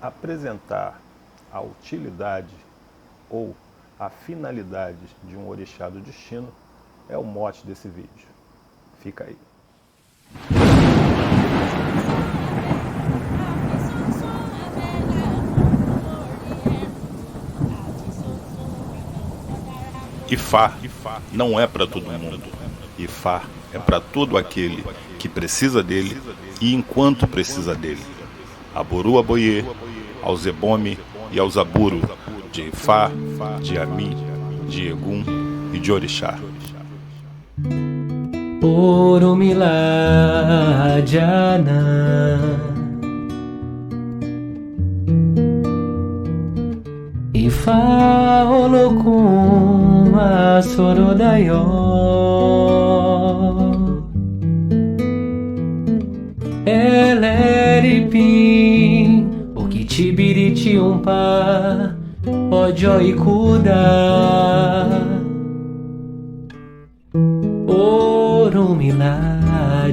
Apresentar a utilidade ou a finalidade de um orixá do destino é o mote desse vídeo. Fica aí. Ifá não é para todo mundo. Ifá é para todo aquele que precisa dele e enquanto precisa dele. Aboru Aboye, ao Zebome e ao Zaburu, de Ifá, de Ami, de Egum e de Orixá. Oromilá Jana Ifá Olokun Asorodayo Eleripim Okitibiriti Umpa Ojo Ikuda Oromilá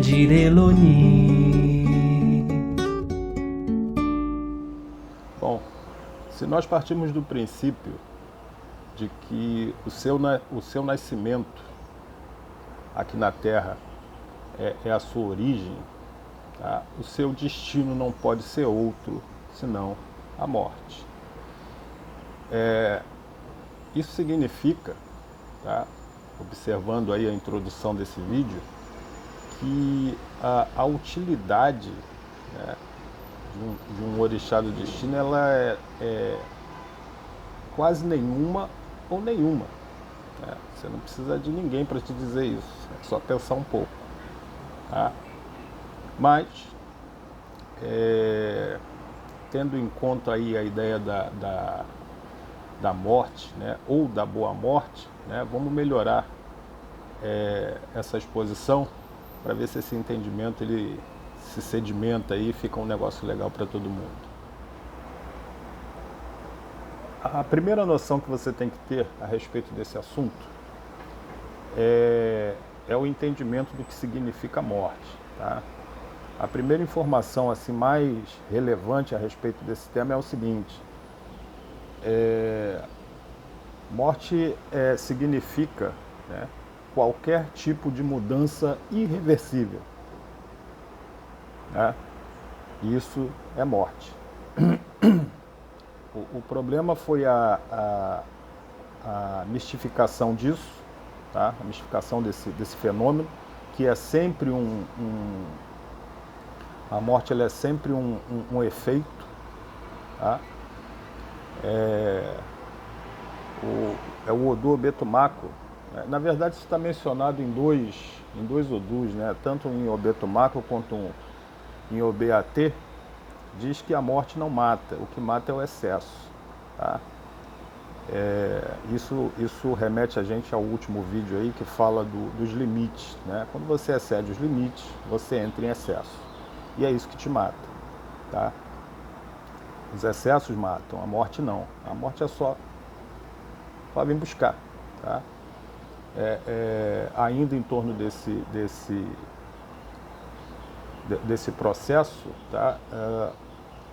Direloni. Bom, se nós partimos do princípio de que o seu nascimento aqui na Terra é a sua origem, tá? O seu destino não pode ser outro senão a morte. Isso significa, tá? Observando aí a introdução desse vídeo, que a utilidade, né, de um orixá do destino, ela é quase nenhuma ou nenhuma, né? Você não precisa de ninguém para te dizer isso, é só pensar um pouco, tá? Mas, tendo em conta aí a ideia da morte, né, ou da boa morte, né, vamos melhorar essa exposição para ver se esse entendimento ele se sedimenta aí e fica um negócio legal para todo mundo. A primeira noção que você tem que ter a respeito desse assunto é o entendimento do que significa morte, tá? A primeira informação assim mais relevante a respeito desse tema é o seguinte: morte significa, né, qualquer tipo de mudança irreversível, né? Isso é morte. O problema foi a mistificação disso, tá? A mistificação desse fenômeno, que é sempre a morte ela é sempre um efeito, tá? É o Odu Obetumaco. Na verdade, isso está mencionado em dois Odus, né? Tanto em Obetumaco quanto em Obeatê. Diz que a morte não mata, o que mata é o excesso, tá? Isso remete a gente ao último vídeo aí que fala dos limites, né? Quando você excede os limites, você entra em excesso. E é isso que te mata, tá? Os excessos matam, a morte não. A morte é só vir buscar, tá? Ainda em torno desse processo, tá?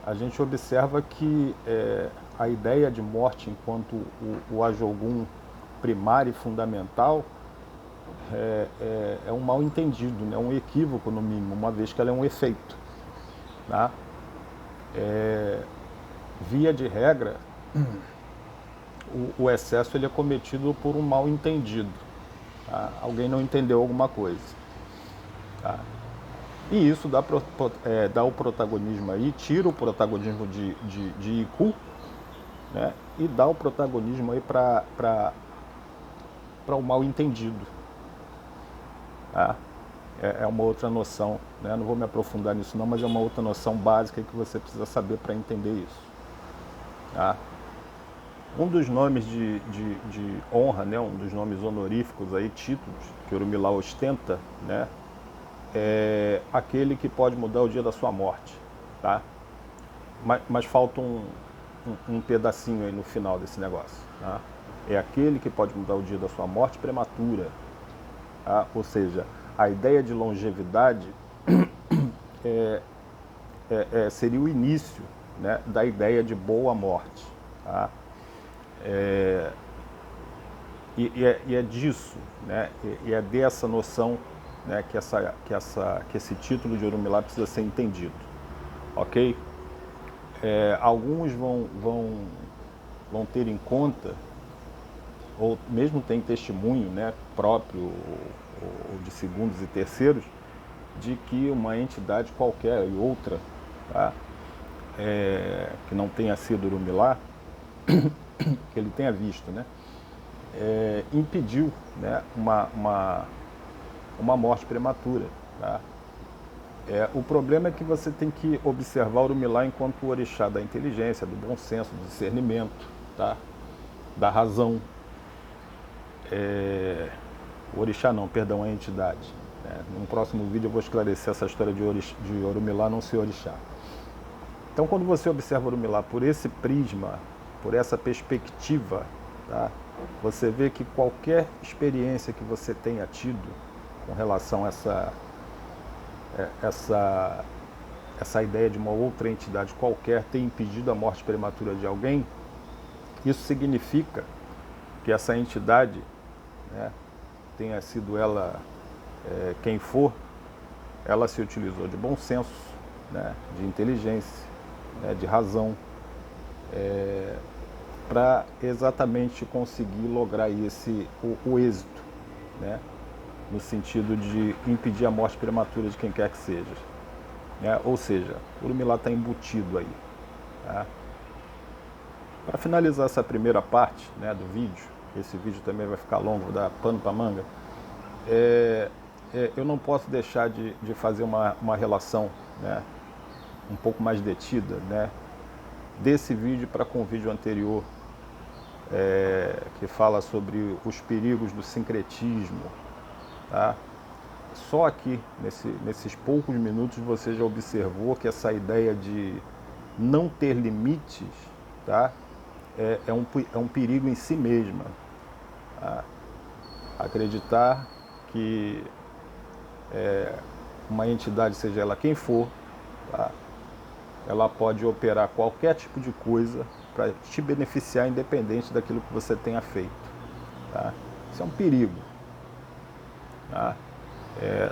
A gente observa que a ideia de morte enquanto o Ajogum primário e fundamental é um mal entendido, né? Um equívoco no mínimo, uma vez que ela é um efeito, tá? Via de regra, o excesso ele é cometido por um mal entendido, tá? Alguém não entendeu alguma coisa, tá? E isso dá o protagonismo aí, tira o protagonismo de Iku, né? E dá o protagonismo aí para o mal entendido, tá? É uma outra noção, né? Não vou me aprofundar nisso não, mas é uma outra noção básica que você precisa saber para entender isso, tá? Um dos nomes de honra, né? Um dos nomes honoríficos aí, títulos que Oromilá ostenta, né? É aquele que pode mudar o dia da sua morte, tá? Mas falta um pedacinho aí no final desse negócio, tá? É aquele que pode mudar o dia da sua morte prematura, tá? Ou seja, a ideia de longevidade seria o início, né, da ideia de boa morte. Tá? E é disso, né, e é dessa noção, né, que esse título de Orumilá precisa ser entendido. Ok? Alguns vão ter em conta, ou mesmo tem testemunho, né, próprio ou de segundos e terceiros, de que uma entidade qualquer e outra, tá, que não tenha sido Orumilá, que ele tenha visto, né, impediu, né, uma morte prematura. Tá? O problema é que você tem que observar o Orumilá enquanto o orixá da inteligência, do bom senso, do discernimento, tá? Da razão. O orixá não, perdão, a entidade. Num próximo vídeo eu vou esclarecer essa história de Orumilá não ser orixá. Então, quando você observa o Orumilá por esse prisma, por essa perspectiva, tá? Você vê que qualquer experiência que você tenha tido com relação a essa ideia de uma outra entidade qualquer ter impedido a morte prematura de alguém, isso significa que essa entidade, né, tenha sido ela quem for, ela se utilizou de bom senso, né, de inteligência, né, de razão, para exatamente conseguir lograr o êxito, né, no sentido de impedir a morte prematura de quem quer que seja. Ou seja, o Orumilá está embutido aí. Tá? Para finalizar essa primeira parte, né, do vídeo, esse vídeo também vai ficar longo, vou dar pano para manga, eu não posso deixar de fazer uma relação, né, um pouco mais detida, né, desse vídeo para com o vídeo anterior, que fala sobre os perigos do sincretismo. Tá? Só aqui, nesses poucos minutos, você já observou que essa ideia de não ter limites, tá? é um perigo em si mesma. Tá? Acreditar que uma entidade, seja ela quem for, tá? Ela pode operar qualquer tipo de coisa para te beneficiar, independente daquilo que você tenha feito. Tá? Isso é um perigo. Tá?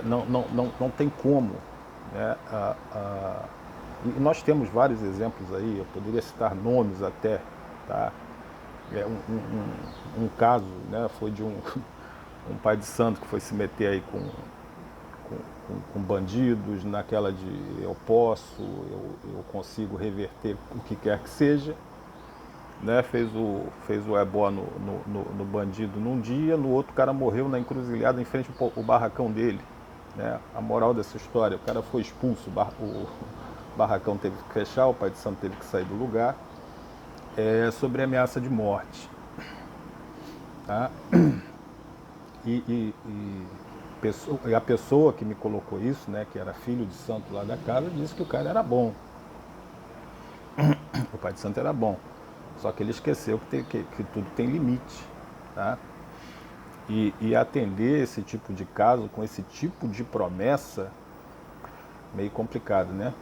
Não tem como, né? E nós temos vários exemplos aí, eu poderia citar nomes até. Tá? Um caso, né, foi de um pai de santo que foi se meter aí com bandidos, naquela de eu consigo reverter o que quer que seja. Né, fez o ebó no bandido num dia, no outro o cara morreu na encruzilhada em frente ao barracão dele. Né? A moral dessa história, o cara foi expulso, o barracão teve que fechar, o pai de santo teve que sair do lugar, sobre ameaça de morte. Tá? E a pessoa que me colocou isso, né, que era filho de santo lá da casa, disse que o cara era bom. O pai de santo era bom. Só que ele esqueceu que tudo tem limite. Tá? E atender esse tipo de caso, com esse tipo de promessa, meio complicado, né?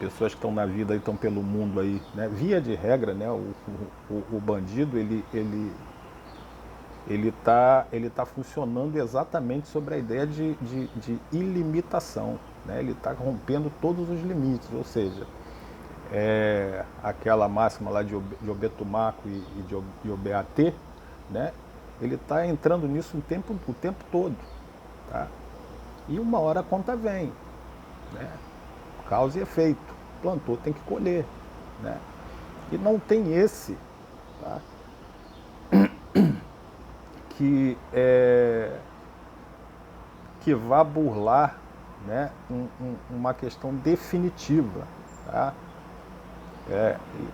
Pessoas que estão na vida e estão pelo mundo aí, né? Via de regra, né? O bandido, ele tá funcionando exatamente sobre a ideia de ilimitação. Né? Ele está rompendo todos os limites, ou seja, aquela máxima lá de Obetumaco e de Obeatê, né? Ele está entrando nisso o tempo todo. Tá? E uma hora a conta vem. Né? Causa e efeito. Plantou, tem que colher. Né? E não tem esse, tá? que vá burlar, né, uma questão definitiva. Tá?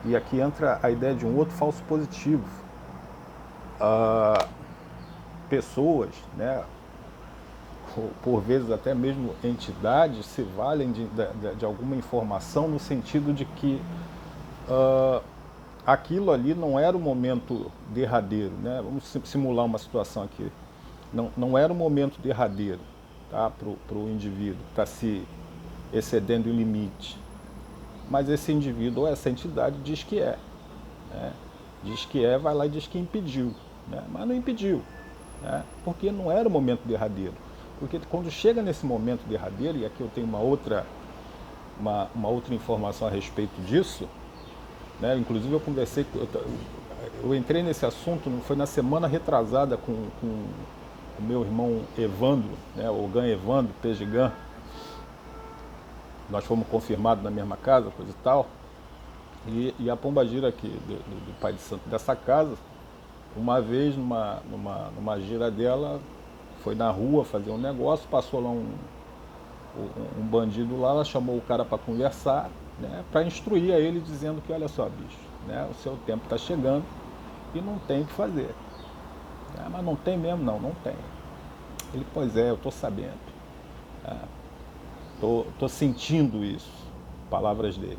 E aqui entra a ideia de um outro falso positivo. Pessoas, né, por vezes até mesmo entidades, se valem de alguma informação no sentido de que aquilo ali não era o momento derradeiro. Né? Vamos simular uma situação aqui. Não era o momento derradeiro, tá, para o indivíduo, está se excedendo o limite. mas esse indivíduo ou essa entidade diz que é. Né? Diz que é, vai lá e diz que impediu. Né? Mas não impediu, né? Porque não era o momento derradeiro. Porque quando chega nesse momento derradeiro, e aqui eu tenho uma outra informação a respeito disso, né? Inclusive eu conversei, eu entrei nesse assunto, foi na semana retrasada com o meu irmão Evandro, né? O Gan Evandro, Tejigan. Nós fomos confirmados na mesma casa, coisa e tal. E a pombagira aqui, do pai de santo dessa casa, uma vez numa gira dela, foi na rua fazer um negócio, passou lá um bandido lá, ela chamou o cara para conversar, né, para instruir a ele, dizendo que, olha só, bicho, né, o seu tempo está chegando e não tem o que fazer. Mas não tem mesmo? Não tem. Ele, pois é, eu estou sabendo. Estou sentindo isso. Palavras dele.